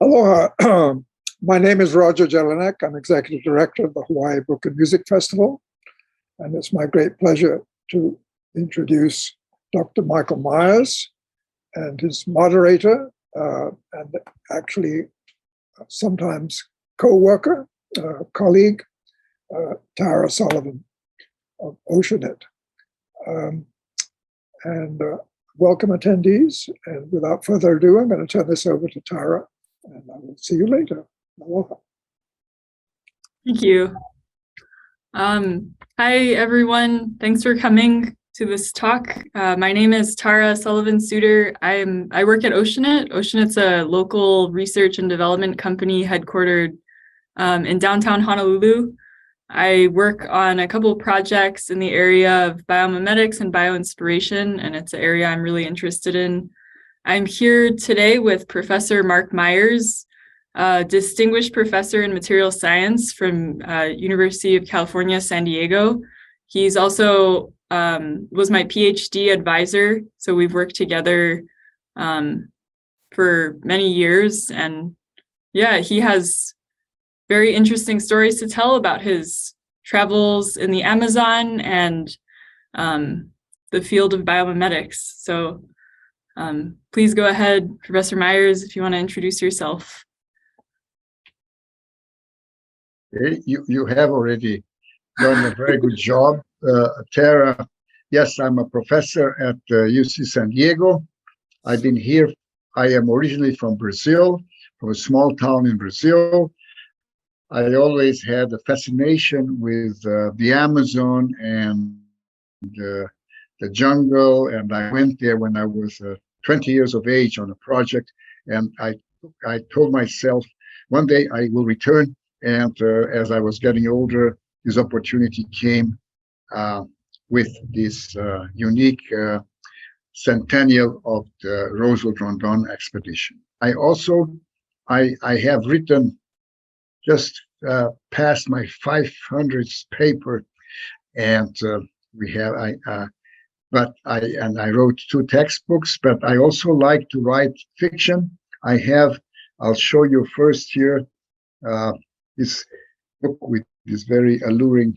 Aloha. My name is Roger Jelinek. I'm Executive Director of the Hawaii Book and Music Festival. And it's my great pleasure to introduce Dr. Michael Meyers and his moderator, and actually sometimes co-worker, colleague, Tara Sullivan of Oceanit. Welcome attendees. And without further ado, I'm going to turn this over to Tara, and I will see you later. Aloha. Thank you. Hi, everyone. Thanks for coming to this talk. My name is Tara Sullivan-Suter. I work at Oceanit. Oceanit's a local research and development company headquartered in downtown Honolulu. I work on a couple of projects in the area of biomimetics and bioinspiration, and it's an area I'm really interested in. I'm here today with Professor Marc Meyers, distinguished professor in material science from University of California, San Diego. He's also was my PhD advisor, so we've worked together for many years, and yeah, he has very interesting stories to tell about his travels in the Amazon and the field of biomimetics. So please go ahead, Professor Meyers, if you want to introduce yourself. Okay, you have already done a very good job, Tara. Yes, I'm a professor at UC San Diego. I've been here. I am originally from Brazil, from a small town in Brazil. I always had a fascination with the Amazon and the jungle, and I went there when I was 20 years of age on a project, and I told myself one day I will return. And as I was getting older, this opportunity came with this unique centennial of the Roosevelt Rondon expedition. I have written just past my 500th paper, and I wrote 2 textbooks, but I also like to write fiction. I'll show you first here this book with this very alluring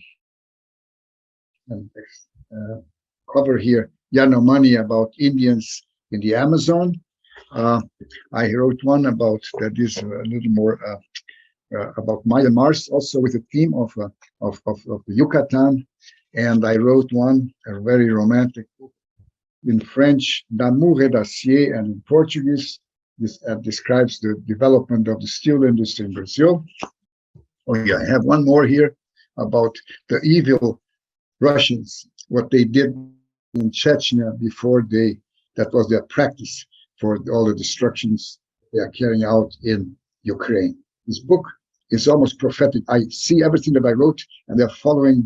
cover here, Yanomami, about Indians in the Amazon. I wrote one about that is a little more about Mars, also with the theme of the Yucatan. And I wrote one, a very romantic book in French, L'amour et l'acier, and in Portuguese, this describes the development of the steel industry in Brazil. Oh yeah, I have one more here about the evil Russians, what they did in Chechnya before that was their practice for all the destructions they are carrying out in Ukraine. This book is almost prophetic. I see everything that I wrote, and they're following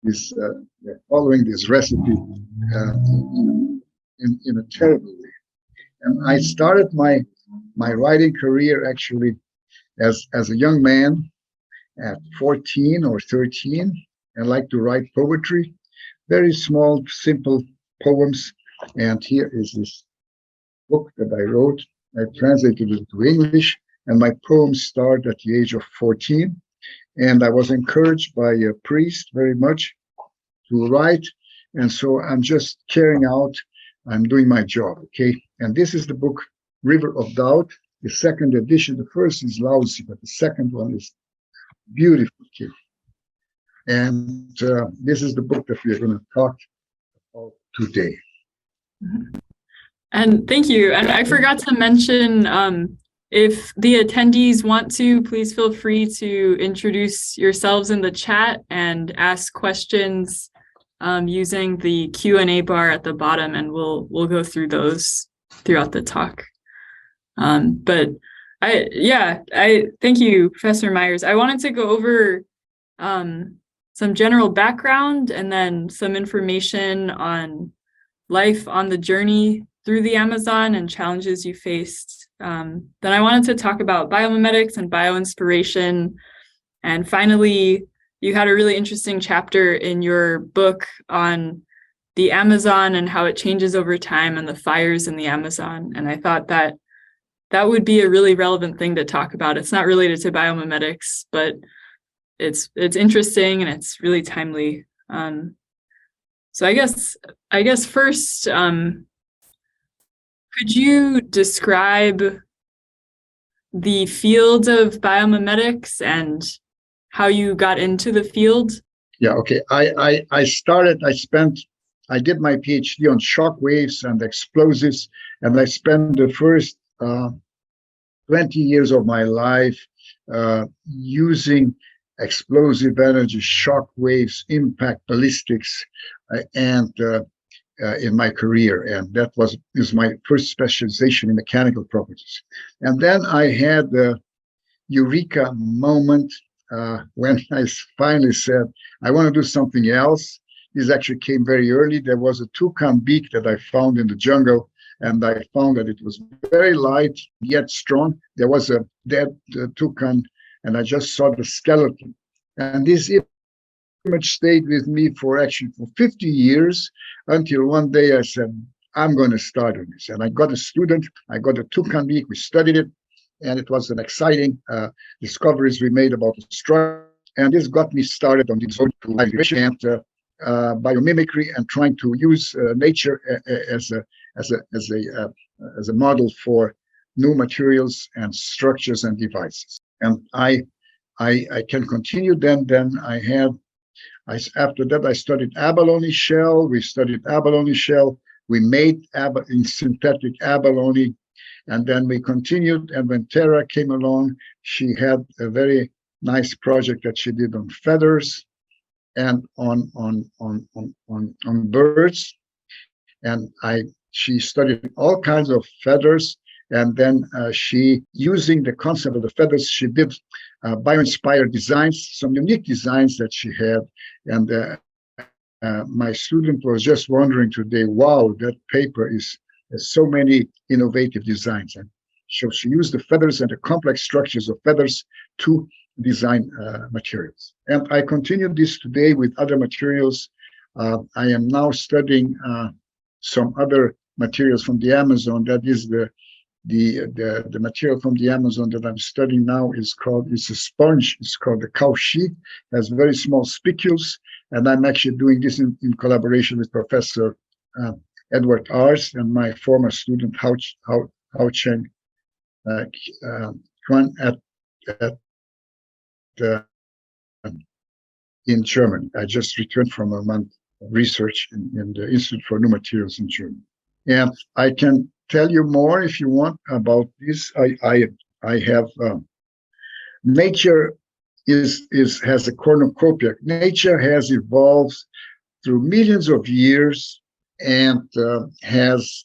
this recipe in a terrible way. And I started my writing career actually as a young man at 14 or 13, and like to write poetry, very small, simple poems. And here is this book that I wrote. I translated it to English, and my poems start at the age of 14. And I was encouraged by a priest very much to write. And so I'm just I'm doing my job, okay? And this is the book, River of Doubt, the second edition. The first is lousy, but the second one is beautiful, okay? And this is the book that we're going to talk about today. And thank you. And I forgot to mention, if the attendees want to, please feel free to introduce yourselves in the chat and ask questions using the Q&A bar at the bottom, and we'll go through those throughout the talk. But I thank you, Professor Meyers. I wanted to go over some general background and then some information on life on the journey through the Amazon and challenges you faced. Then I wanted to talk about biomimetics and bioinspiration. And finally, you had a really interesting chapter in your book on the Amazon and how it changes over time and the fires in the Amazon. And I thought that that would be a really relevant thing to talk about. It's not related to biomimetics, but it's interesting and it's really timely. So I guess first, could you describe the field of biomimetics and how you got into the field? Yeah, okay. I did my PhD on shock waves and explosives, and I spent the first 20 years of my life using explosive energy, shock waves, impact ballistics, and in my career. And that is my first specialization in mechanical properties. And then I had the eureka moment when I finally said, I want to do something else. This actually came very early. There was a toucan beak that I found in the jungle, and I found that it was very light, yet strong. There was a dead toucan, and I just saw the skeleton. And this image stayed with me for 50 years, until one day I said, I'm going to start on this. And I got a student, I got a toucan beak, we studied it, and it was an exciting discoveries we made about the structure. And this got me started on this and biomimicry, and trying to use nature as a model for new materials and structures and devices. And I can continue. Then after that I studied abalone shell. We studied abalone shell. We made synthetic abalone. And then we continued, and when Tara came along, she had a very nice project that she did on feathers and on birds. And she studied all kinds of feathers, and then she, using the concept of the feathers, she did bio-inspired designs, some unique designs that she had. And my student was just wondering today, wow, that paper has so many innovative designs. And so she used the feathers and the complex structures of feathers to design materials. And I continue this today with other materials. I am now studying some other materials from the Amazon. That is the material from the Amazon that I'm studying now it's a sponge. It's called the cauchy. It has very small spicules, and I'm actually doing this in collaboration with Professor Edward Ars and my former student Hao Cheng Quan in Germany. I just returned from a month of research in the Institute for New Materials in Germany. And I can tell you more if you want about this. I have nature has a cornucopia. Nature has evolved through millions of years and has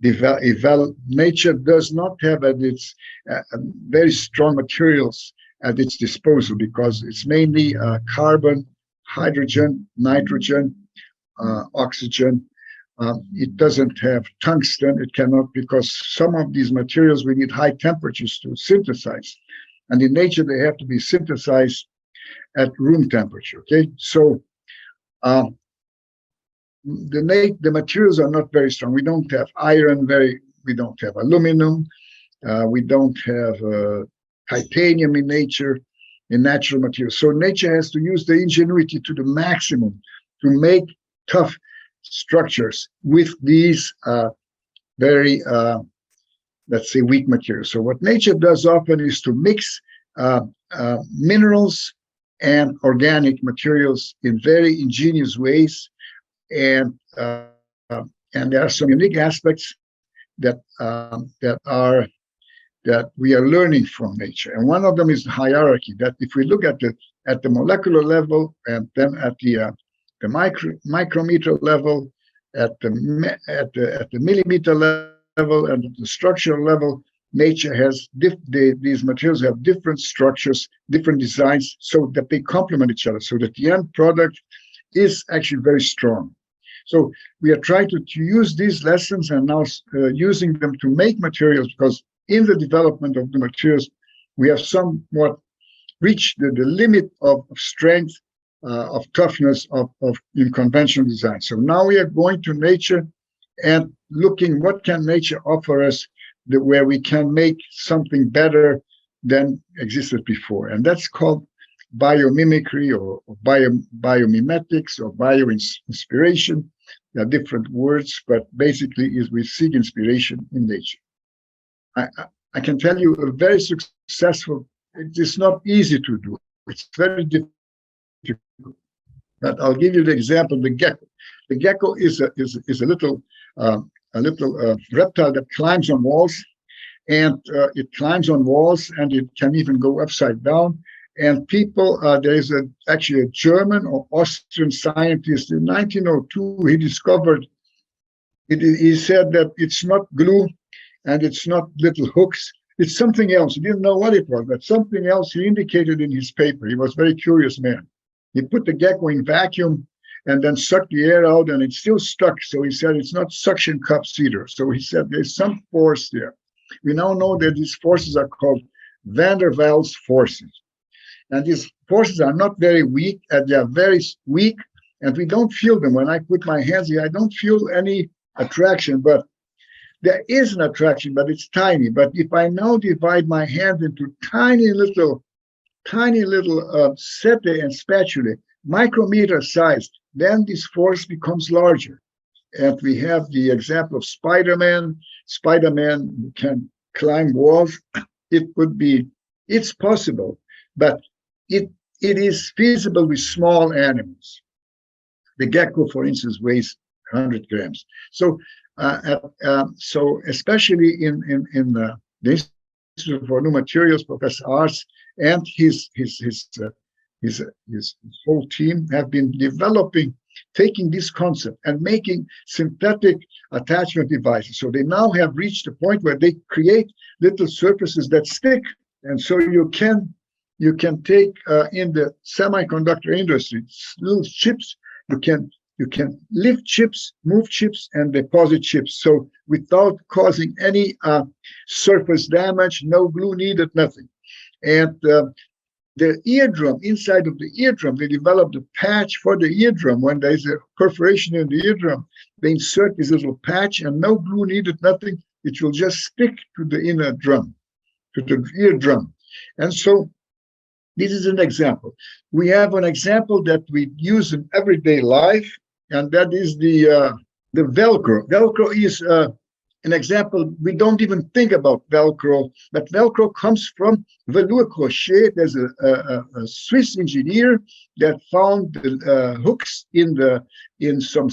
developed. Nature does not have at its very strong materials at its disposal, because it's mainly carbon, hydrogen, nitrogen, oxygen. It doesn't have tungsten. It cannot, because some of these materials we need high temperatures to synthesize, and in nature they have to be synthesized at room temperature. Okay, so the materials are not very strong. We don't have iron. We don't have aluminum. We don't have titanium in nature, in natural materials. So nature has to use the ingenuity to the maximum to make tough structures with these very, let's say, weak materials. So what nature does often is to mix minerals and organic materials in very ingenious ways. And there are some unique aspects that we are learning from nature. And one of them is the hierarchy. That if we look at the molecular level, and then at the micrometer level, at the millimeter level, and at the structural level, nature has these materials have different structures, different designs, so that they complement each other, so that the end product is actually very strong. So we are trying to use these lessons and now using them to make materials, because in the development of the materials, we have somewhat reached the limit of strength, of toughness in conventional design. So now we are going to nature and looking what can nature offer us where we can make something better than existed before. And that's called biomimicry or biomimetics or bio-inspiration. There are different words, but basically is we seek inspiration in nature. I can tell you a very successful, it is not easy to do. It's very difficult. But I'll give you the example, the gecko. The gecko is a little reptile that climbs on walls, and it climbs on walls, and it can even go upside down. And people, there is actually a German or Austrian scientist in 1902, he discovered, he said that it's not glue and it's not little hooks, it's something else. He didn't know what it was, but something else he indicated in his paper. He was a very curious man. He put the gecko in vacuum and then sucked the air out, and it still stuck. So he said it's not suction cups either. So he said there's some force there. We now know that these forces are called van der Waals forces. And these forces are not very weak, and they are very weak, and we don't feel them. When I put my hands here, I don't feel any attraction, but there is an attraction, but it's tiny. But if I now divide my hand into tiny little setae and spatulae, micrometer sized, then this force becomes larger. And we have the example of Spider-Man. Spider-Man can climb walls. It's possible, but it is feasible with small animals. The gecko, for instance, weighs 100 grams. So especially in the Institute for New Materials, Professor Ars and his whole team have been taking this concept and making synthetic attachment devices. So they now have reached a point where they create little surfaces that stick, and so you can take in the semiconductor industry little chips. You can lift chips, move chips, and deposit chips. So without causing any surface damage, no glue needed, nothing. And the eardrum, inside of the eardrum, they developed a patch for the eardrum. When there's a perforation in the eardrum, they insert this little patch, and no glue needed, nothing. It will just stick to the inner drum, to the eardrum. And so this is an example. We have an example that we use in everyday life, and that is the Velcro. Velcro is an example. We don't even think about Velcro, but Velcro comes from velour crochet. There's a Swiss engineer that found the hooks in some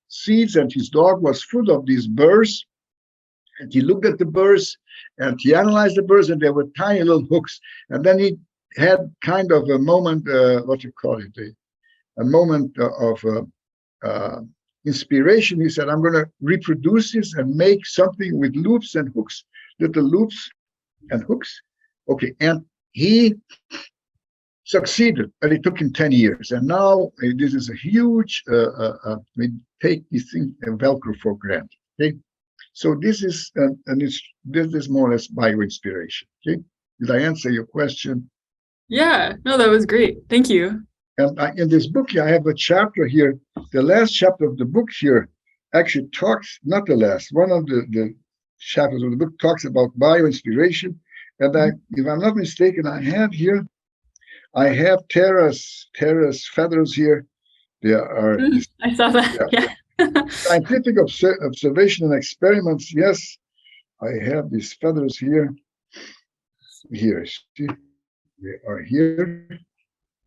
seeds, and his dog was full of these burrs. And he looked at the burrs, and he analyzed the burrs, and there were tiny little hooks. And then he had kind of a moment, a moment of inspiration. He said, I'm going to reproduce this and make something with loops and hooks, little loops and hooks. Okay, and he succeeded, but it took him 10 years. And now this is a huge, we take this thing, Velcro, for granted. Okay, so this is, this is more or less bio-inspiration. Okay, did I answer your question? Yeah, no, that was great. Thank you. And in this book here, I have a chapter here. The last chapter of the book here actually talks, not the last, one of the chapters of the book talks about bio-inspiration. And if I'm not mistaken, I have Tara's feathers here. There are. I saw that. Yeah. Scientific observation and experiments. Yes, I have these feathers here. Here, see, they are here.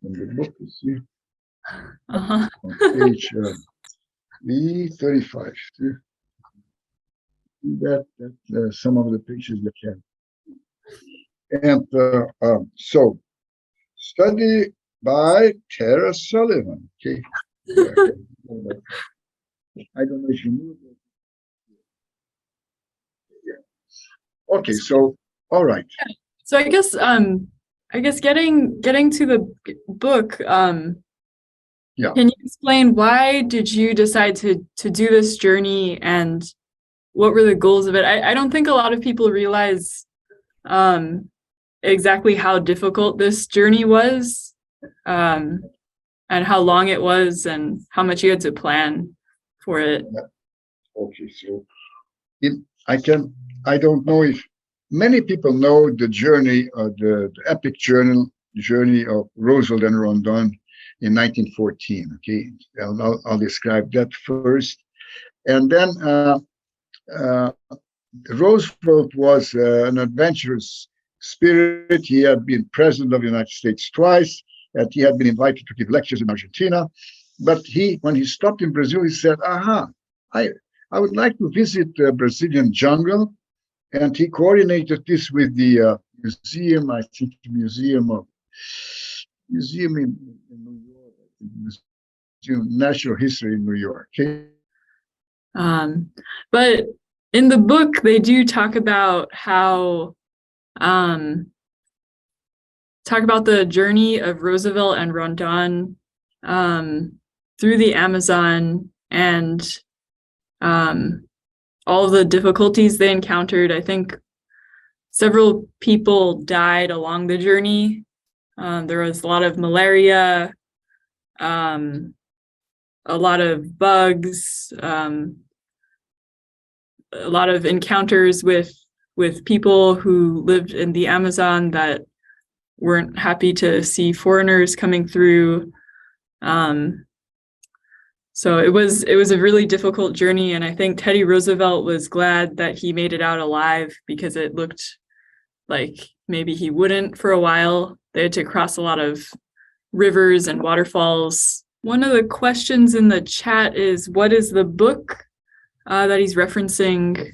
And the book is here. On page E35. See that some of the pictures you can. And so, study by Tara Sullivan. Okay. I don't know if you knew that. Yeah. Okay, so all right. So I guess getting to the book, yeah. Can you explain why did you decide to do this journey, and what were the goals of it? I don't think a lot of people realize exactly how difficult this journey was, and how long it was, and how much you had to plan for it. Okay, so I don't know if many people know the journey, the epic journey of Roosevelt and Rondon in 1914. Okay, I'll describe that first, and then Roosevelt was an adventurous spirit. He had been president of the United States twice, and he had been invited to give lectures in Argentina. But when he stopped in Brazil, he said, "Aha, I would like to visit the Brazilian jungle." And he coordinated this with the museum, I think the museum in New York, Museum Natural History in New York. Okay? But in the book, they do talk about how talk about the journey of Roosevelt and Rondon through the Amazon and all the difficulties they encountered. I think several people died along the journey. There was a lot of malaria, a lot of bugs, a lot of encounters with people who lived in the Amazon that weren't happy to see foreigners coming through. So it was a really difficult journey, and I think Teddy Roosevelt was glad that he made it out alive, because it looked like maybe he wouldn't for a while. They had to cross a lot of rivers and waterfalls. One of the questions in the chat is, what is the book that he's referencing?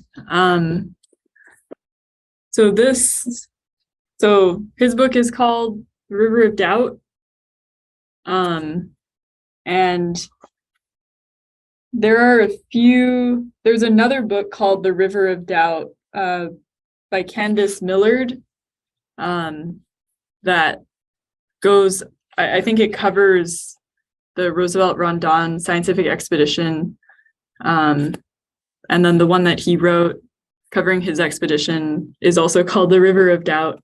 So his book is called The River of Doubt. And there's another book called The River of Doubt by Candace Millard that goes, I think it covers the Roosevelt-Rondon scientific expedition. And then the one that he wrote covering his expedition is also called The River of Doubt,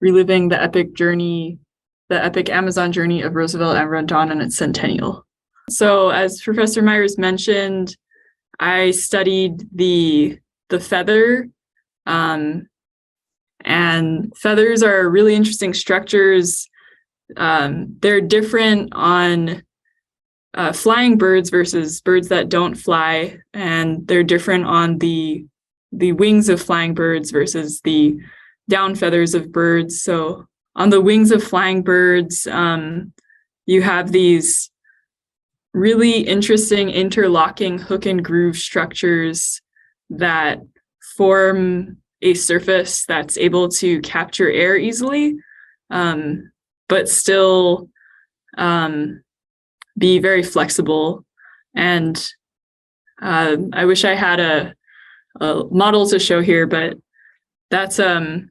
reliving the epic Amazon journey of Roosevelt and Rondon and its centennial. So as Professor Meyers mentioned, I studied the feather, and feathers are really interesting structures. They're different on flying birds versus birds that don't fly, and they're different on the wings of flying birds versus the down feathers of birds. So on the wings of flying birds, you have these really interesting interlocking hook and groove structures that form a surface that's able to capture air easily, but still be very flexible. And I wish I had a model to show here, but that's a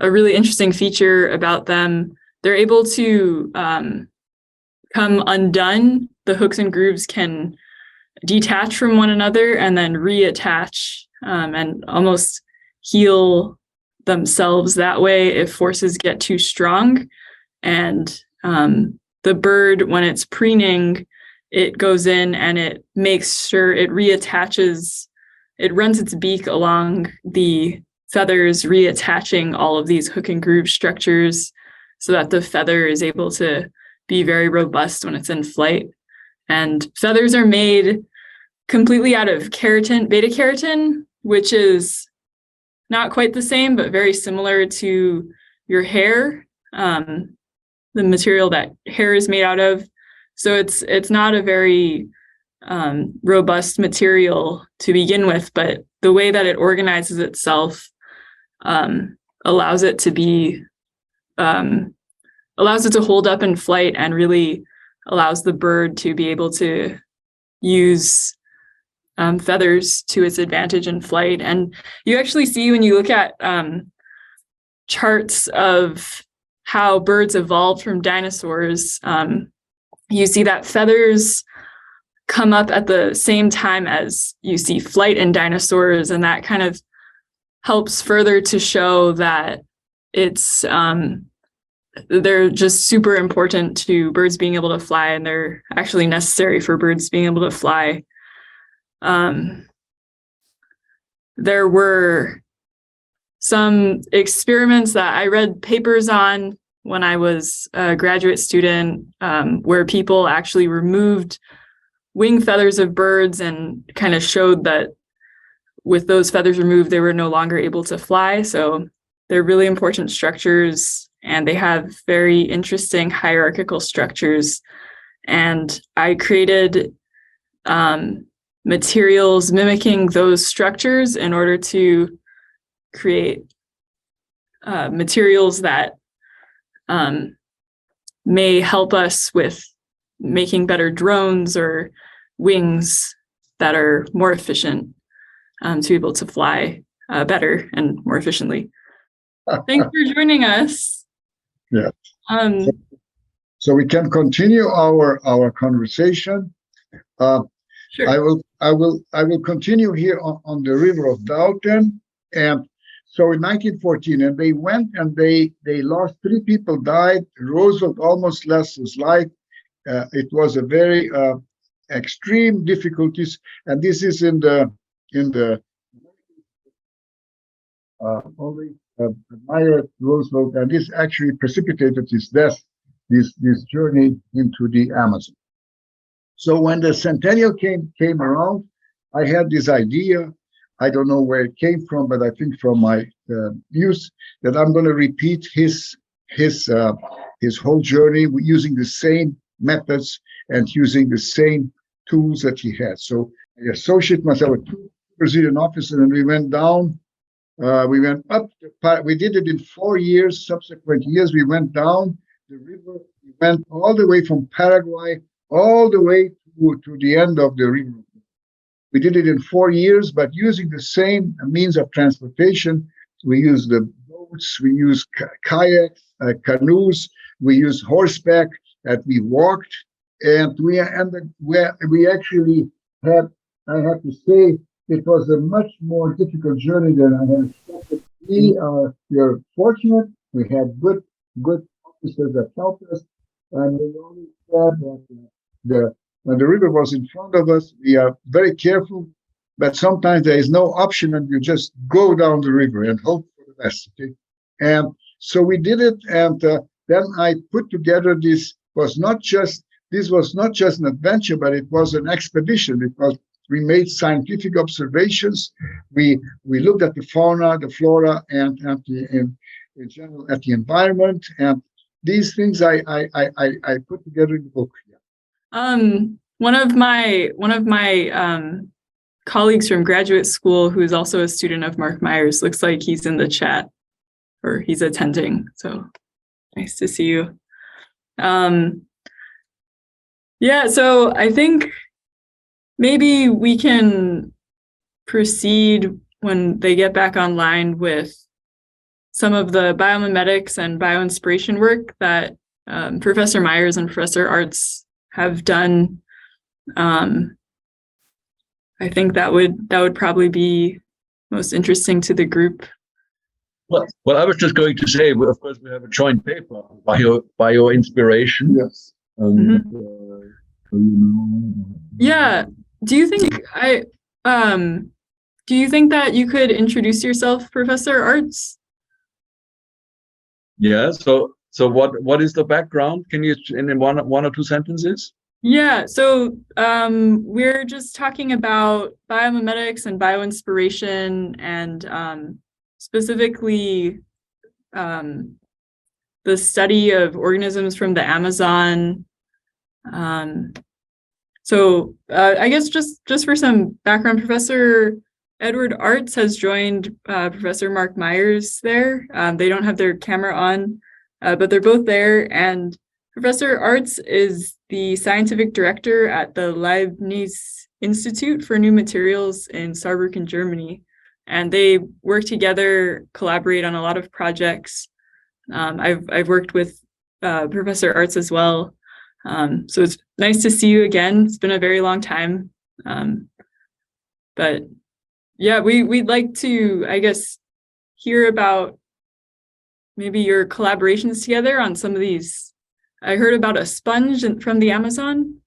really interesting feature about them. They're able to come undone. The hooks and grooves can detach from one another and then reattach and almost heal themselves that way if forces get too strong. And the bird, when it's preening, it goes in and it makes sure it reattaches. It runs its beak along the feathers, reattaching all of these hook and groove structures so that the feather is able to be very robust when it's in flight. And feathers are made completely out of keratin, beta keratin, which is not quite the same, but very similar to your hair, the material that hair is made out of. So it's not a very robust material to begin with, but the way that it organizes itself allows it to hold up in flight, and really allows the bird to be able to use feathers to its advantage in flight. And you actually see, when you look at charts of how birds evolved from dinosaurs, you see that feathers come up at the same time as you see flight in dinosaurs, and that kind of helps further to show that it's they're just super important to birds being able to fly, and they're actually necessary for birds being able to fly. there were some experiments that I read papers on when I was a graduate student, where people actually removed wing feathers of birds and kind of showed that with those feathers removed, they were no longer able to fly. So they're really important structures, and they have very interesting hierarchical structures. And I created materials mimicking those structures in order to create materials that may help us with making better drones or wings that are more efficient to be able to fly better and more efficiently. Thanks for joining us. Yeah. Um, So we can continue our conversation. sure. I will continue here on the River of Dalton. And so in 1914, and they went and they lost 3 people died. Roosevelt almost lost his life. It was a very extreme difficulties, and this is in the only Meyers Roosevelt, and this actually precipitated his death, this journey into the Amazon. So when the centennial came around, I had this idea. I don't know where it came from, but I think from my youth, that I'm going to repeat his whole journey using the same methods and using the same tools that he had. So I associated myself with 2 Brazilian officers, and we went down. We went up. We did it in 4 years. Subsequent years, we went down the river. We went all the way from Paraguay all the way to the end of the river. We did it in 4 years, but using the same means of transportation. We used the boats, we used kayaks, canoes, we used horseback, and we walked. And we actually had, I have to say, it was a much more difficult journey than I had expected. We are fortunate. We had good officers that helped us, and we always said that when the river was in front of us, we are very careful, but sometimes there is no option, and you just go down the river and hope for the best. Okay? And so we did it, and then I put together this was not just an adventure, but it was an expedition, because we made scientific observations. We looked at the fauna, the flora, and in general at the environment, and these things I put together in the book. One of my colleagues from graduate school, who is also a student of Marc Meyers, looks like he's in the chat, or he's attending. So nice to see you. Yeah, so I think maybe we can proceed when they get back online with some of the biomimetics and bioinspiration work that Professor Meyers and Professor Arts have done. I think that would probably be most interesting to the group. Well, I was just going to say, of course, we have a joint paper, Bioinspiration. Yes. Yeah. Do you think that you could introduce yourself, Professor Arts? Yeah. So what is the background? Can you in one or 2 sentences? Yeah. So we're just talking about biomimetics and bioinspiration, and specifically the study of organisms from the Amazon. So I guess just for some background, Professor Edward Arts has joined Professor Marc Meyers there. They don't have their camera on, but they're both there. And Professor Arts is the scientific director at the Leibniz Institute for New Materials in Saarbrücken, Germany. And they work together, collaborate on a lot of projects. I've worked with Professor Arts as well. So it's nice to see you again. It's been a very long time. But yeah, we'd like to, I guess, hear about maybe your collaborations together on some of these. I heard about a sponge from the Amazon.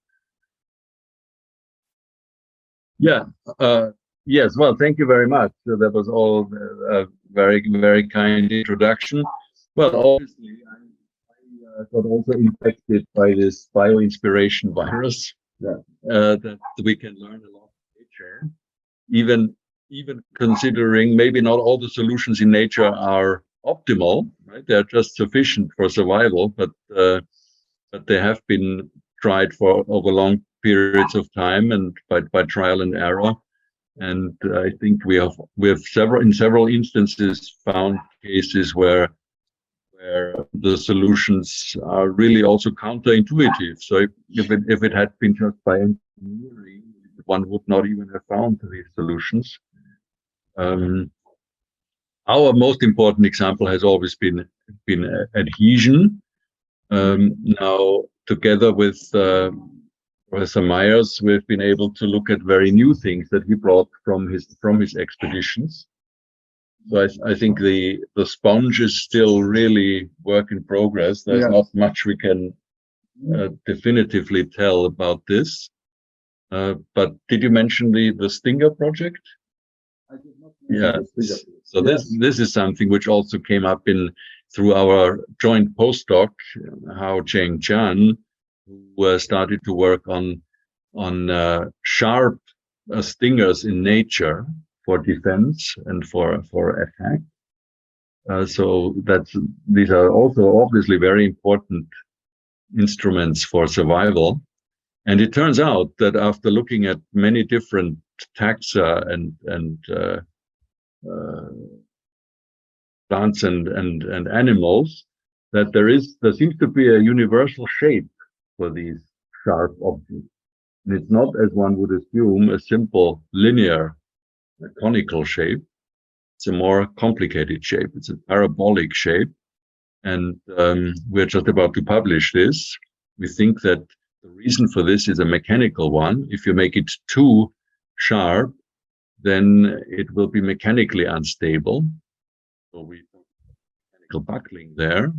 Yeah. Yes. Well, thank you very much. So that was all a very, very kind introduction. Well, obviously, I got also infected by this bio-inspiration virus that we can learn a lot from nature. Even considering maybe not all the solutions in nature are optimal, right? They're just sufficient for survival, but they have been tried for over long periods of time and by trial and error. And I think we have in several instances found cases where the solutions are really also counterintuitive. So if it had been just by engineering, one would not even have found these solutions. Our most important example has always been adhesion. Now, together with Professor Meyers, we've been able to look at very new things that he brought from his expeditions. So I think the sponge is still really work in progress. There's not much we can definitively tell about this. But did you mention the Stinger project? I did not. Yeah. So this is something which also came up through our joint postdoc, Hao Cheng Chan, who started to work on sharp stingers in nature for defense and for attack. So these are also obviously very important instruments for survival. And it turns out that after looking at many different taxa and plants and animals, that there seems to be a universal shape for these sharp objects. And it's not, as one would assume, a simple linear conical shape. It's a more complicated shape. It's a parabolic shape. And we're just about to publish this. We think that the reason for this is a mechanical one. If you make it too sharp, then it will be mechanically unstable. So we put mechanical buckling there.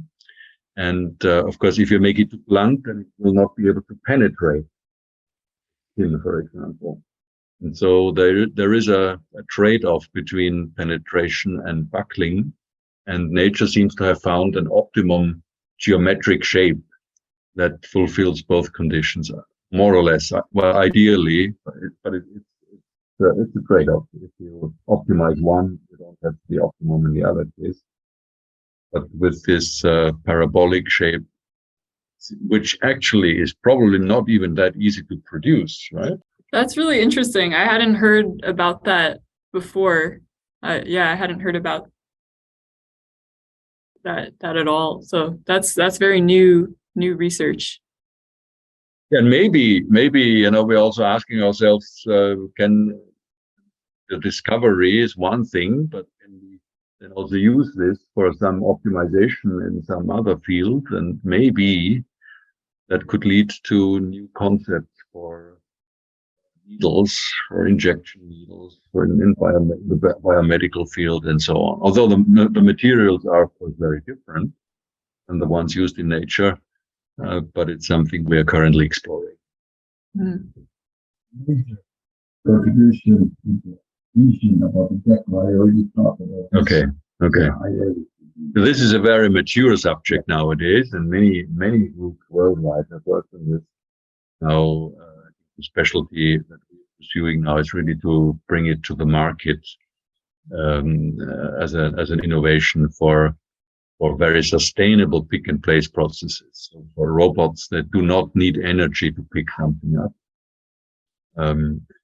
And of course, if you make it too blunt, then it will not be able to penetrate skin, for example. And so there is a trade-off between penetration and buckling, and nature seems to have found an optimum geometric shape that fulfills both conditions, more or less. Well, ideally, but it's a trade-off. If you optimize one, you don't have the optimum in the other case. But with this parabolic shape, which actually is probably not even that easy to produce, right? That's really interesting. I hadn't heard about that before. Yeah, I hadn't heard about that at all. So that's very new research. And maybe we're also asking ourselves, can the discovery is one thing, but can we then also use this for some optimization in some other field, and maybe that could lead to new concepts for needles, or injection needles, for in the biomedical field and so on. Although the materials are, of course, very different than the ones used in nature, but it's something we are currently exploring. Contribution about exactly I already talked about this. Okay. This is a very mature subject nowadays, and many groups worldwide have worked on this. Now, the specialty that we're pursuing now is really to bring it to the market as an innovation for very sustainable pick and place processes. So for robots that do not need energy to pick something up.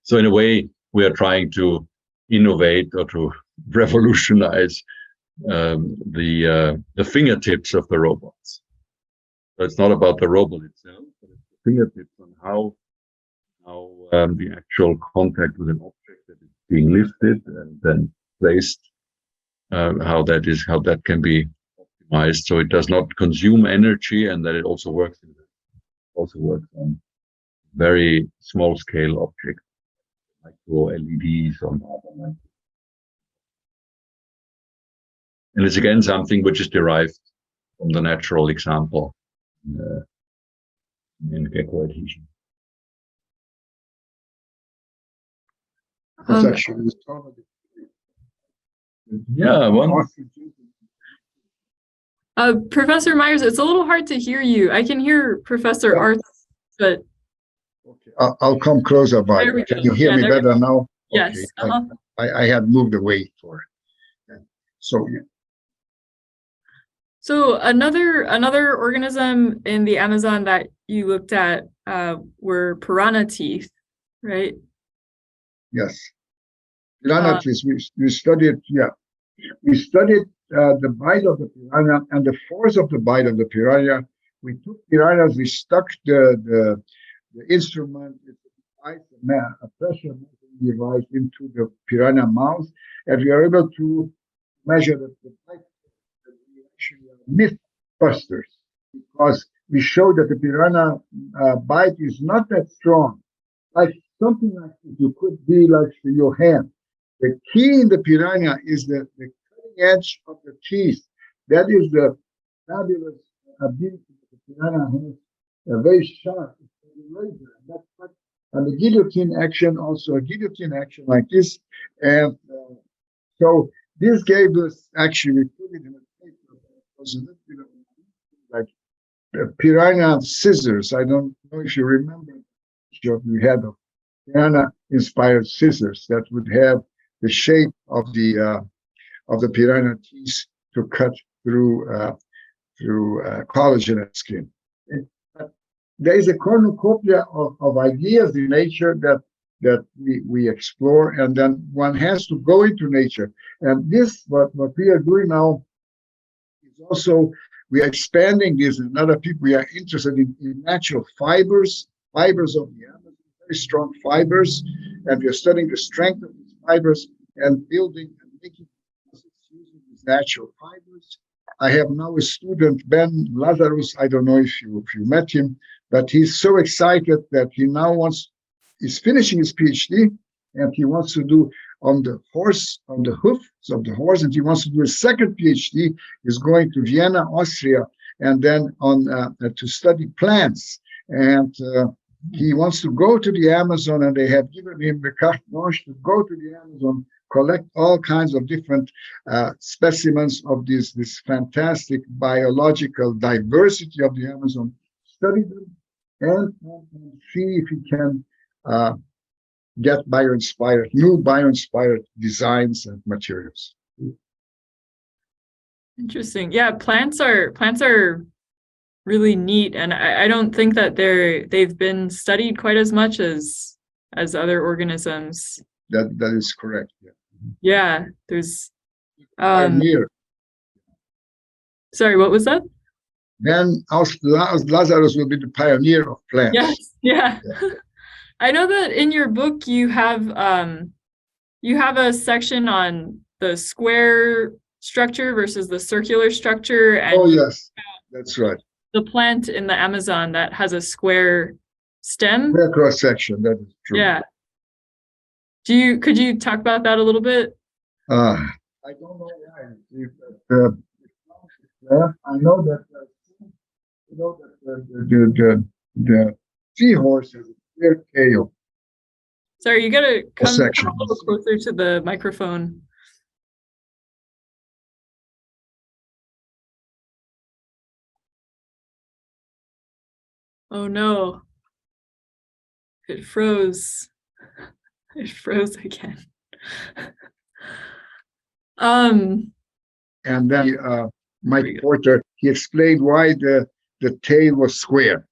So in a way, we are trying to innovate or to revolutionize the fingertips of the robots. So it's not about the robot itself, but it's the fingertips on how the actual contact with an object that is being lifted and then placed, how that can be optimized so it does not consume energy, and that it also works on very small scale objects, micro LEDs or other. And it's again something which is derived from the natural example in gecko adhesion. That's Um, actually Yeah, one. Professor Meyers, it's a little hard to hear you. I can hear Professor Yeah. Arthur, but Okay, I'll come closer, but there we can go. you hear Yeah, me there we better now? yes. Okay, Uh-huh. I had moved away for it. So So another organism in the Amazon that you looked at were piranha teeth, right? yes, piranha teeth. We studied. Yeah, we studied the bite of the piranha and the force of the bite of the piranha. We took piranhas. We stuck the instrument, a pressure measuring device into the piranha mouth, and we are able to measure the bite. We actually are mythbusters because we show that the piranha bite is not that strong. Like something like this, you could be like your hand. The key in the piranha is the cutting edge of the teeth. That is the fabulous ability that the piranha has. Very sharp. It's a razor. And the guillotine action, also a guillotine action like this. And so this gave us, actually, we put it in a paper. It was a little bit of like piranha scissors. I don't know if you remember. We had a piranha-inspired scissors that would have the shape of the piranha teeth to cut through collagen and skin. There is a cornucopia of ideas in nature that we explore, and then one has to go into nature. And this, what we are doing now, is also we are expanding this, and other people we are interested in natural fibers of the Amazon, very strong fibers, and we are studying the strength of these fibers and building and making using these natural fibers. I have now a student, Ben Lazarus. I don't know if you met him, but he's so excited that he now he's finishing his PhD, and he wants to do on the hoofs of the horse, and he wants to do a second PhD. He's going to Vienna, Austria, and then to study plants. And he wants to go to the Amazon, and they have given him the carte blanche to go to the Amazon, collect all kinds of different specimens of this fantastic biological diversity of the Amazon, study them, and see if he can get new bio-inspired designs and materials. Interesting. Yeah, plants are really neat, and I don't think that they've been studied quite as much as other organisms. That is correct. Yeah. Yeah, there's Pioneer. Sorry, what was that? Then Lazarus will be the pioneer of plants. Yes, yeah. I know that in your book you have a section on the square structure versus the circular structure, and oh yes, that's right. The plant in the Amazon that has a square stem. Square cross section, that is true. Yeah. Could you talk about that a little bit? I don't know why. I know that the seahorse has a clear tail. Sorry, you gotta come a section. little closer to the microphone. Oh no. It froze. It froze again. And then Mike Porter, he explained why the tail was square.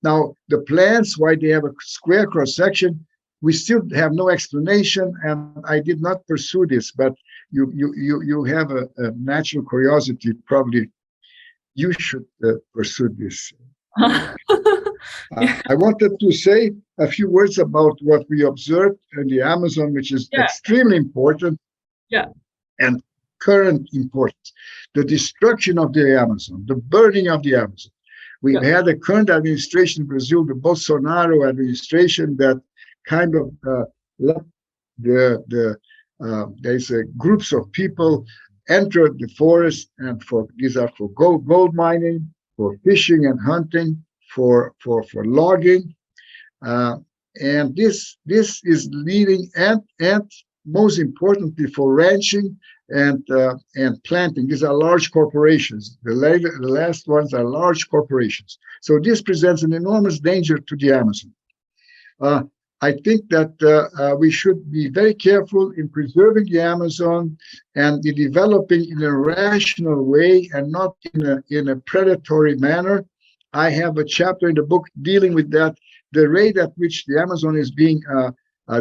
Now, the plants, why they have a square cross-section, we still have no explanation, and I did not pursue this, but you have a natural curiosity. Probably you should pursue this. I wanted to say a few words about what we observed in the Amazon, which is extremely important and current importance. The destruction of the Amazon, the burning of the Amazon. We've had a current administration in Brazil, the Bolsonaro administration, that kind of let there's groups of people enter the forest, and these are for gold mining, for fishing and hunting, for logging. and this is leading and most importantly for ranching and planting. These are large corporations. The last ones are large corporations. So this presents an enormous danger to the Amazon. I think that we should be very careful in preserving the Amazon and in developing in a rational way and not in a predatory manner. I have a chapter in the book dealing with that. The rate at which the Amazon is being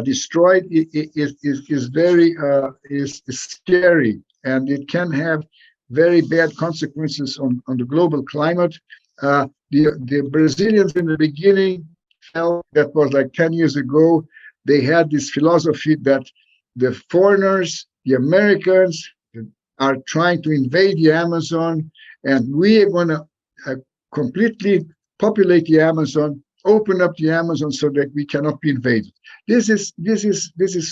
destroyed is very scary, and it can have very bad consequences on the global climate. The Brazilians in the beginning felt, that was like 10 years ago, they had this philosophy that the foreigners, the Americans, are trying to invade the Amazon, and we are going to completely populate the Amazon, open up the Amazon so that we cannot be invaded. This is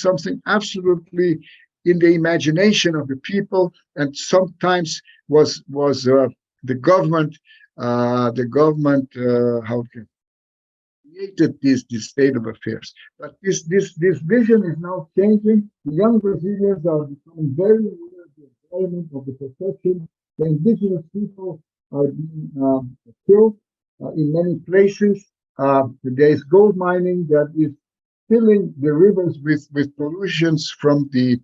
something absolutely in the imagination of the people, and sometimes was the government how created this state of affairs. But this vision is now changing. The young Brazilians are becoming very aware of the environment, of the protection. The indigenous people are being killed in many places. There is gold mining that is filling the rivers with pollutions from the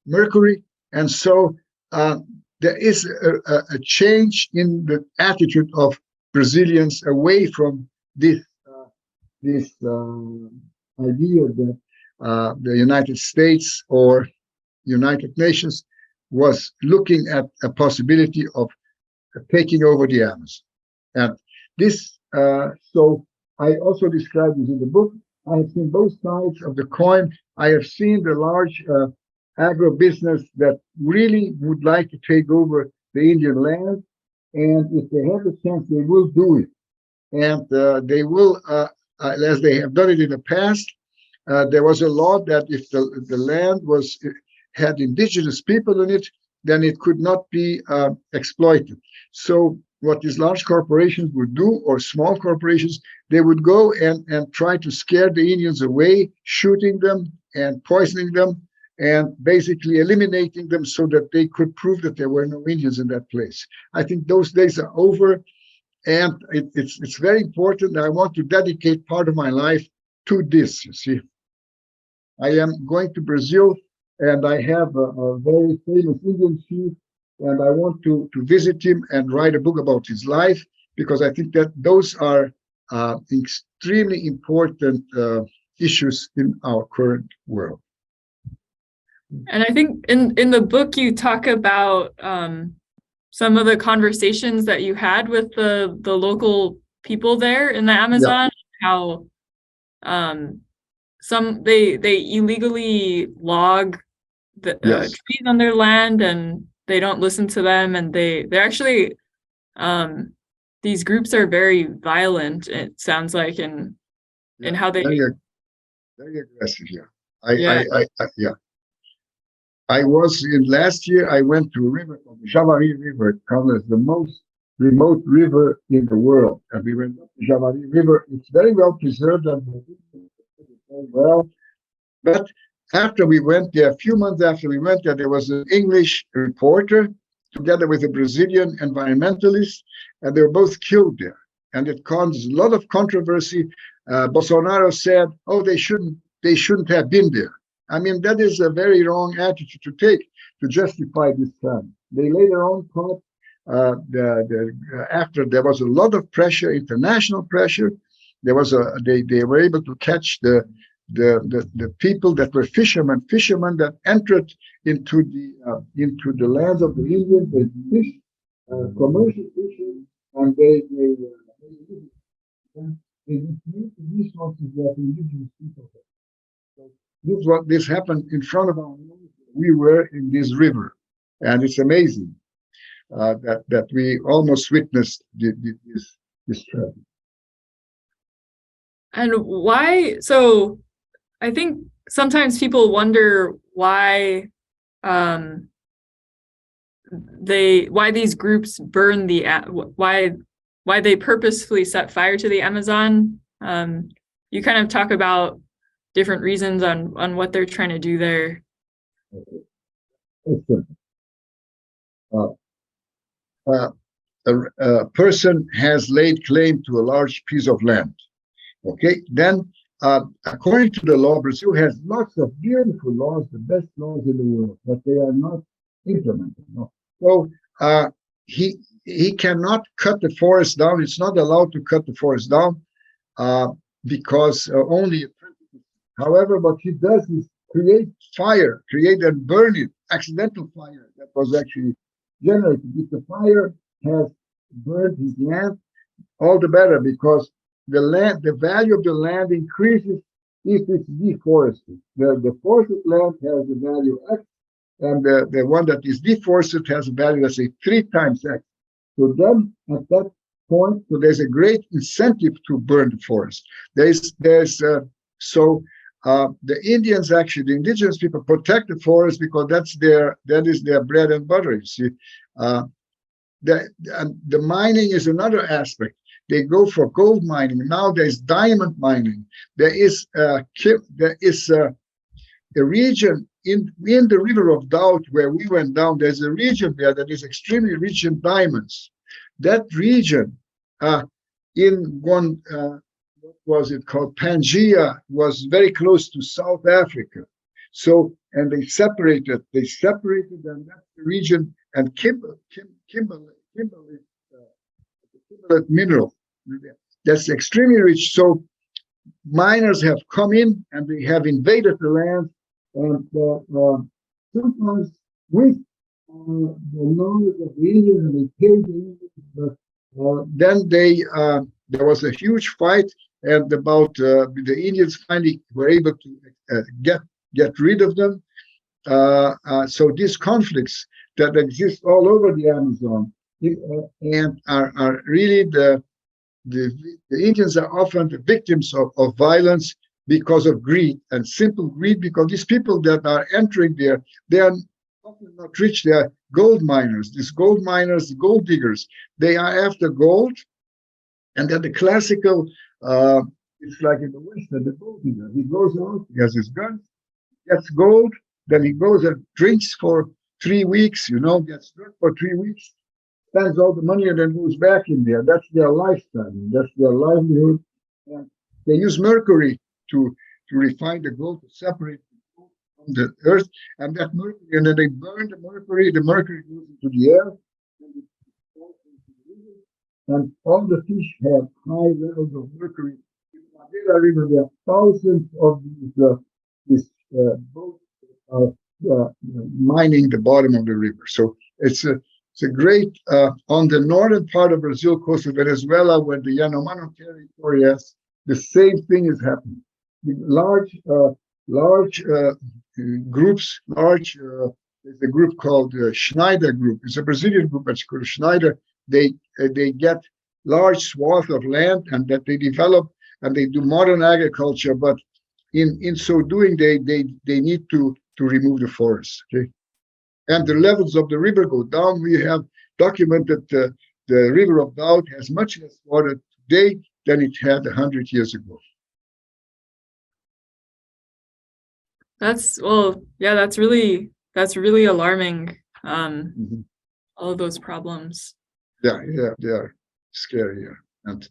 mercury, and so there is a change in the attitude of Brazilians away from this idea that the United States or United Nations was looking at a possibility of taking over the Amazon. And this, so I also described this in the book. I have seen both sides of the coin. I have seen the large agribusiness that really would like to take over the Indian land, and if they have the chance, they will do it. And they will, as they have done it in the past. There was a law that if the land had indigenous people in it, then it could not be exploited. So what these large corporations would do, or small corporations, they would go and try to scare the Indians away, shooting them and poisoning them, and basically eliminating them so that they could prove that there were no Indians in that place. I think those days are over, and it's very important. I want to dedicate part of my life to this, you see. I am going to Brazil, and I have a very famous Indian chief, and I want to visit him and write a book about his life, because I think that those are extremely important issues in our current world. And I think in the book you talk about some of the conversations that you had with the local people there in the Amazon, how they illegally log the trees on their land, and they don't listen to them, and they're actually these groups are very violent, it sounds like, in how they very aggressive. I was in last year. I went to a river called the Javari River. It comes as the most remote river in the world, and we went up the Javari River. It's very well preserved and very well. But after we went there, a few months after we went there, there was an English reporter together with a Brazilian environmentalist, and they were both killed there. And it caused a lot of controversy. Bolsonaro said, "Oh, they shouldn't have been there." I mean, that is a very wrong attitude to take to justify this crime. They later on caught, after there was a lot of pressure, international pressure, they were able to catch the people that were fishermen that entered into the lands of the Indians. They fished, commercial fishing, and they used the resources that the indigenous people had. So this happened in front of our nose. We were in this river, and it's amazing that we almost witnessed this tragedy. And why? So I think sometimes people wonder why these groups burn why they purposefully set fire to the Amazon. you kind of talk about different reasons on what they're trying to do there. Okay. A person has laid claim to a large piece of land. Okay, then according to the law, Brazil has lots of beautiful laws, the best laws in the world, but they are not implemented. No? So he cannot cut the forest down. It's not allowed to cut the forest down because only. However, what he does is create fire, create and burn it, accidental fire that was actually generated. If the fire has burned his land, all the better, because the value of the land increases if it's deforested. The forested land has a value X, and the one that is deforested has a value, let's say, 3 times X. So then at that point, so there's a great incentive to burn the forest. The Indians, actually, the indigenous people protect the forest because that is their bread and butter, you see. The mining is another aspect. They go for gold mining. Now there's diamond mining. There is a region in the River of Doubt where we went down. There's a region there that is extremely rich in diamonds. That region in one, what was it called? Pangaea, was very close to South Africa. So, and they separated, and that's the region, and Kimberley mineral. That's extremely rich. So miners have come in and they have invaded the land, and sometimes with the knowledge of the Indians, and they killed the Indians, but then there was a huge fight, and about the Indians finally were able to get rid of them. So these conflicts that exist all over the Amazon and are really the Indians are often the victims of violence because of greed, and simple greed, because these people that are entering there, they are often not rich. They are gold miners. These gold miners, gold diggers, they are after gold, and then the classical, it's like in the Western, the gold digger. He goes out, he has his gun, gets gold, then he goes and drinks for 3 weeks, gets drunk for 3 weeks, spends all the money, and then goes back in there. That's their lifestyle. That's their livelihood. And they use mercury to refine the gold, to separate the gold from the earth, and that mercury, and then they burn the mercury. The mercury goes into the air, and it falls into the river. And all the fish have high levels of mercury. In the Madeira River, there are thousands of these boats mining the bottom of the river. So it's a great, on the northern part of Brazil, coast of Venezuela, where the Yanomami territory is, the same thing is happening. Large groups, there's a group called Schneider Group. It's a Brazilian group, it's called Schneider. They get large swath of land, and that they develop, and they do modern agriculture, but in so doing, they need to remove the forest. Okay? And the levels of the river go down. We have documented the River of Doubt has much less water today than it had 100 years ago. That's really alarming. All of those problems. Yeah, they are scary. Yeah. And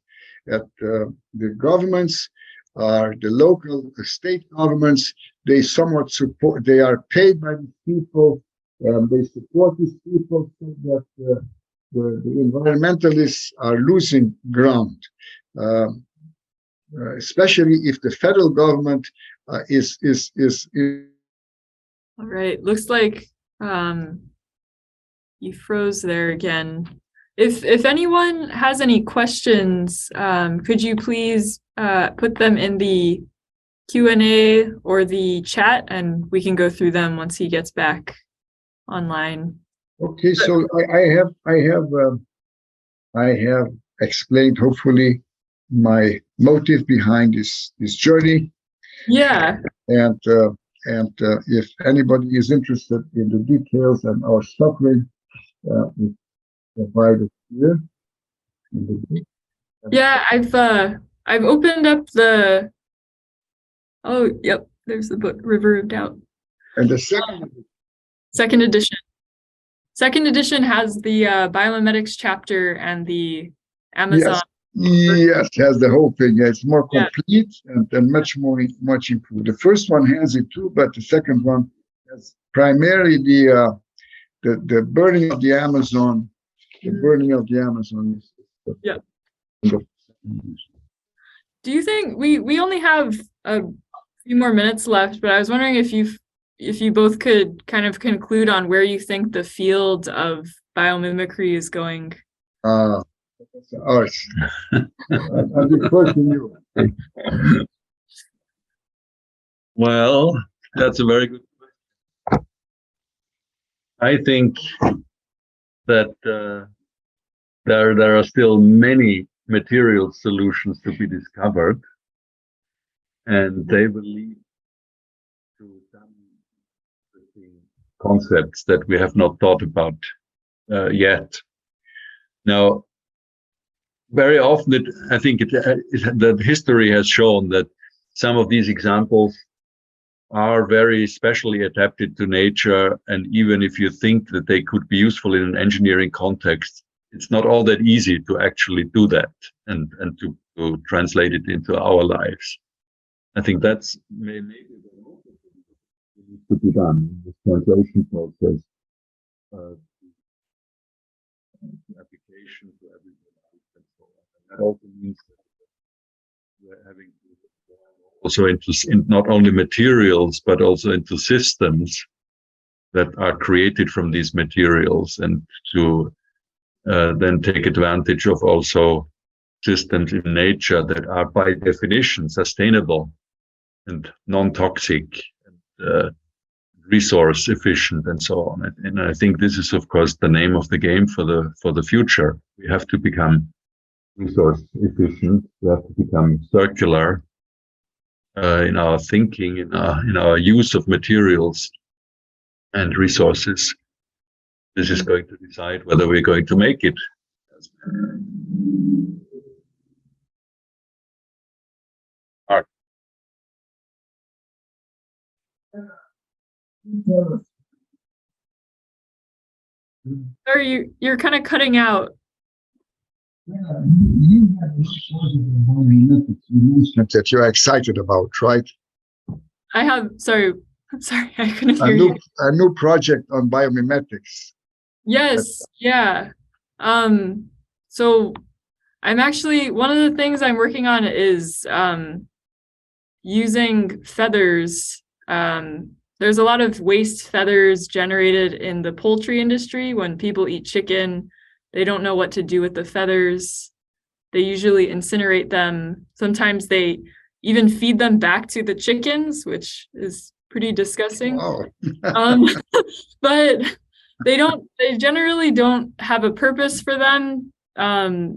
the governments, the local, the state governments, they somewhat support. They are paid by these people. They support these people so that the environmentalists are losing ground, especially if the federal government is. All right, looks like you froze there again. If anyone has any questions, could you please put them in the Q&A or the chat, and we can go through them once he gets back online. Okay, so I have explained hopefully my motive behind this journey. Yeah. And if anybody is interested in the details and our suffering, it's provided here. Yeah, I've opened up the Oh, yep. There's the book, River of Doubt. And the second, Second edition. Second edition has the biomimetics chapter and the Amazon. yes, has the whole thing. Yeah, it's more Yeah. complete and much improved. The first one has it too, but the second one has primarily the burning of the Amazon. The burning of the Amazon is Yeah. Do you think we only have a few more minutes left, but I was wondering if you both could kind of conclude on where you think the field of biomimicry is going. I'll be questioning you. Well, that's a very good question. I think that there are still many material solutions to be discovered, and they will lead to some interesting concepts that we have not thought about yet. Now, very often, I think that history has shown that some of these examples are very specially adapted to nature, and even if you think that they could be useful in an engineering context, it's not all that easy to actually do that and to translate it into our lives. I think that's maybe the most that needs to be done in this translation process, application to everyday life and so on. And that also means that we're having to also into not only materials, but also into systems that are created from these materials, and to then take advantage of also systems in nature that are by definition sustainable and non-toxic and resource efficient and so on. And I think this is, of course, the name of the game for the future. We have to become resource efficient. We have to become circular in our thinking, in our use of materials and resources. This is going to decide whether we're going to make it. Marc. Sorry, you're kind of cutting out. That you're excited about, right? I have, sorry, I couldn't hear you. A new project on biomimetics. Yes, yeah. So I'm actually, one of the things I'm working on is using feathers. There's a lot of waste feathers generated in the poultry industry. When people eat chicken, they don't know what to do with the feathers. They usually incinerate them. Sometimes they even feed them back to the chickens, which is pretty disgusting. Wow. But they generally don't have a purpose for them.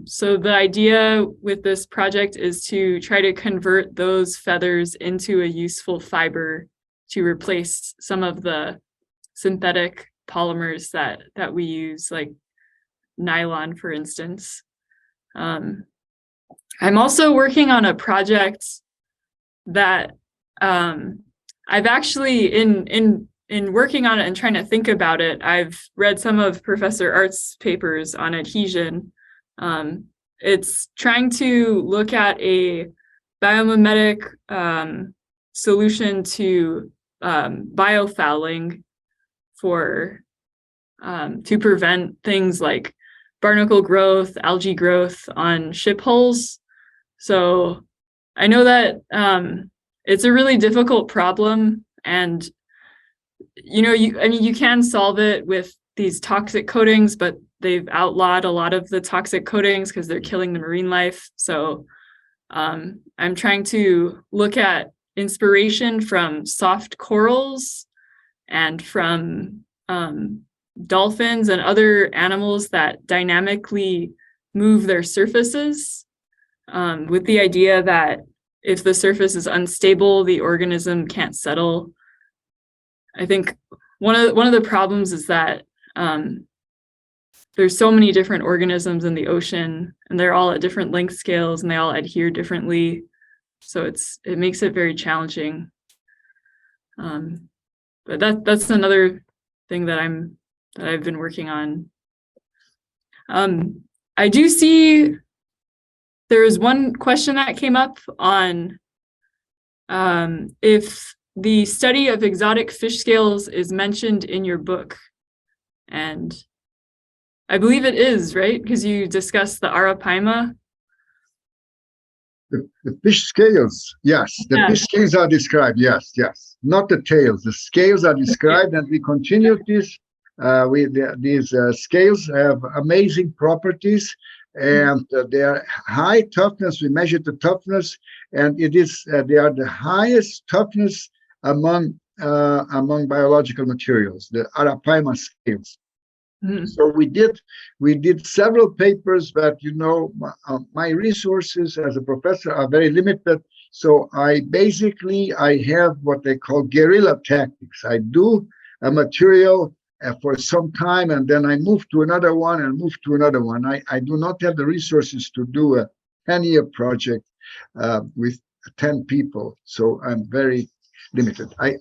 So the idea with this project is to try to convert those feathers into a useful fiber to replace some of the synthetic polymers that we use, like nylon, for instance. I'm also working on a project that I've actually, in working on it and trying to think about it, I've read some of Professor Art's papers on adhesion. It's trying to look at a biomimetic solution to biofouling to prevent things like barnacle growth, algae growth on ship hulls. So I know that it's a really difficult problem, and you can solve it with these toxic coatings, but they've outlawed a lot of the toxic coatings because they're killing the marine life. So I'm trying to look at inspiration from soft corals and from dolphins and other animals that dynamically move their surfaces, with the idea that if the surface is unstable, the organism can't settle. I think one of the problems is that there's so many different organisms in the ocean, and they're all at different length scales, and they all adhere differently. So it makes it very challenging. But that's another thing that I've been working on. I do see there is one question that came up on if the study of exotic fish scales is mentioned in your book. And I believe it is, right? Because you discussed the arapaima. The fish scales, yes. The Yeah. fish scales are described, yes. Not the tails. The scales are described, and we continue this. These scales have amazing properties, and they are high toughness. We measured the toughness, and it is they are the highest toughness among biological materials, the arapaima scales. So we did several papers, but my resources as a professor are very limited. So I have what they call guerrilla tactics. I do a material for some time, and then I move to another one and move to another one. I do not have the resources to do a 10-year project with 10 people. So I'm very limited. I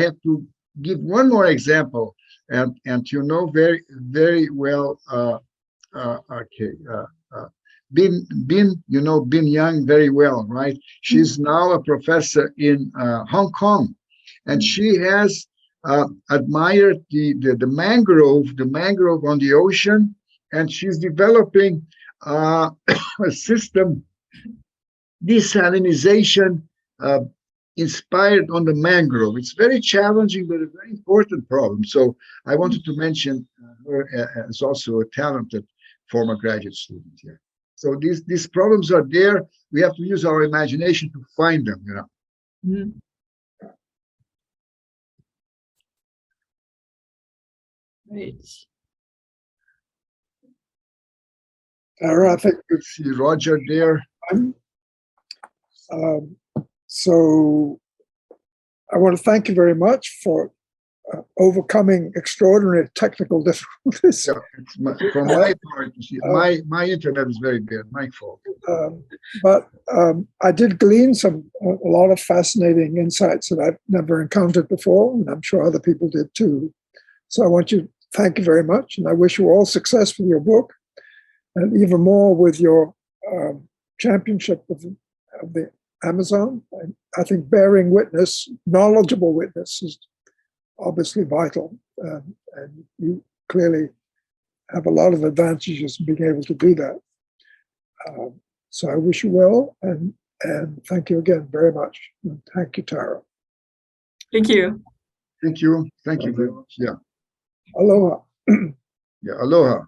have to give one more example. And very, very well, Bin Yang very well, right? She's now a professor in Hong Kong, and she has admired the mangrove on the ocean, and she's developing a system, desalinization, inspired on the mangrove. It's very challenging, but a very important problem. So I wanted to mention her as also a talented former graduate student here. So these problems are there. We have to use our imagination to find them, Right. Tara, I think You see Roger there. So I want to thank you very much for overcoming extraordinary technical difficulties. Yeah, from my part, you see, my internet is very bad, my fault. But I did glean a lot of fascinating insights that I've never encountered before, and I'm sure other people did too. So I want to thank you very much, and I wish you all success with your book, and even more with your championship of the Amazon. I think bearing witness, knowledgeable witness, is obviously vital, and you clearly have a lot of advantages in being able to do that. So I wish you well, and thank you again very much. And thank you, Tara. Thank you. Thank you very much. Yeah. Aloha. Yeah, aloha.